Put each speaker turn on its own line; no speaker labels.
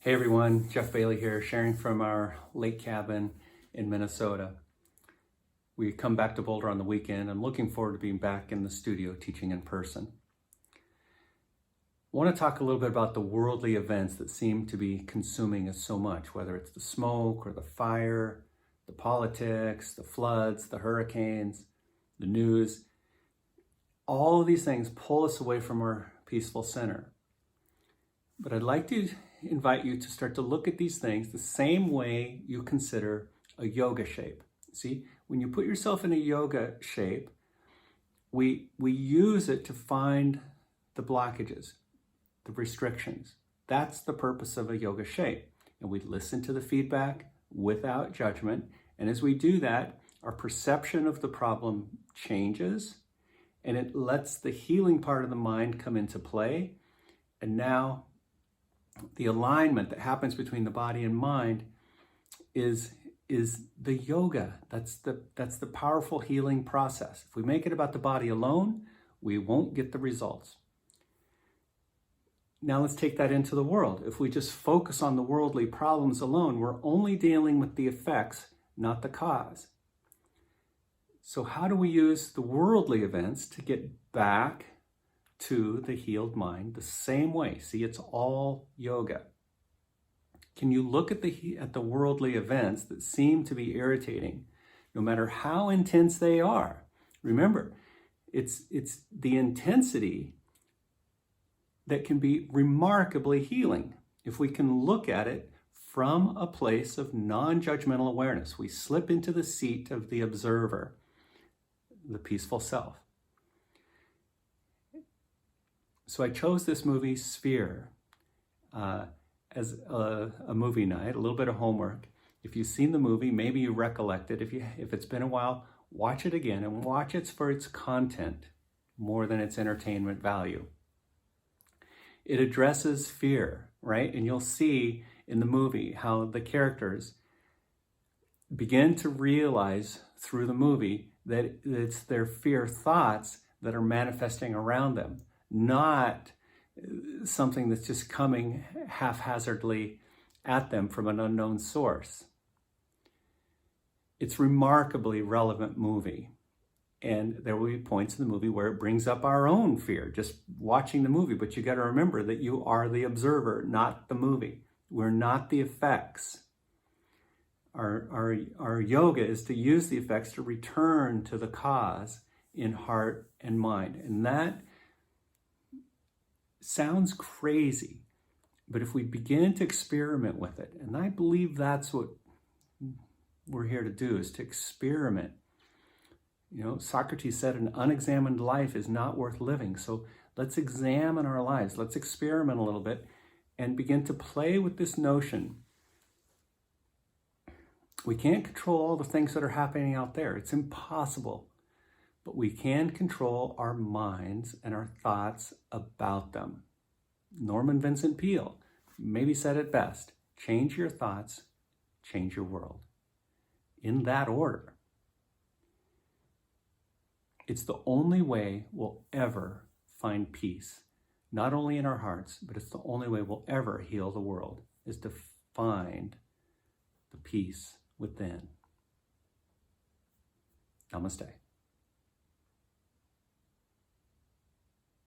Hey everyone, Jeff Bailey here, sharing from our lake cabin in Minnesota. We come back to Boulder on the weekend. I'm looking forward to being back in the studio teaching in person. I want to talk a little bit about the worldly events that seem to be consuming us so much, whether it's the smoke or the fire, the politics, the floods, the hurricanes, the news. All of these things pull us away from our peaceful center. But I'd like to invite you to start to look at these things the same way you consider a yoga shape. See, when you put yourself in a yoga shape, we use it to find the blockages, the restrictions. That's the purpose of a yoga shape. And we listen to the feedback without judgment. And as we do that, our perception of the problem changes and it lets the healing part of the mind come into play. And now the alignment that happens between the body and mind is the yoga. That's the powerful healing process. If we make it about the body alone, we won't get the results. Now let's take that into the world. If we just focus on the worldly problems alone, we're only dealing with the effects, not the cause. So how do we use the worldly events to get back to the healed mind the same way? See, it's all yoga. Can you look at the worldly events that seem to be irritating, no matter how intense they are? Remember, it's the intensity that can be remarkably healing if we can look at it from a place of non-judgmental awareness. We slip into the seat of the observer, the peaceful self. So I chose this movie, Sphere, as a movie night, a little bit of homework. If you've seen the movie, maybe you recollect it. If it's been a while, watch it again and watch it for its content more than its entertainment value. It addresses fear, right? And you'll see in the movie how the characters begin to realize through the movie that it's their fear thoughts that are manifesting around them, not something that's just coming haphazardly at them from an unknown source. It's a remarkably relevant movie. And there will be points in the movie where it brings up our own fear, just watching the movie. But you got to remember that you are the observer, not the movie. We're not the effects. Our yoga is to use the effects to return to the cause in heart and mind. And that sounds crazy, but if we begin to experiment with it, and I believe that's what we're here to do, is to experiment. You know, Socrates said an unexamined life is not worth living. So let's examine our lives. Let's experiment a little bit and begin to play with this notion. We can't control all the things that are happening out there. It's impossible. But we can control our minds and our thoughts about them. Norman Vincent Peale maybe said it best: change your thoughts, change your world. In that order. It's the only way we'll ever find peace, not only in our hearts, but it's the only way we'll ever heal the world, is to find the peace within. Namaste.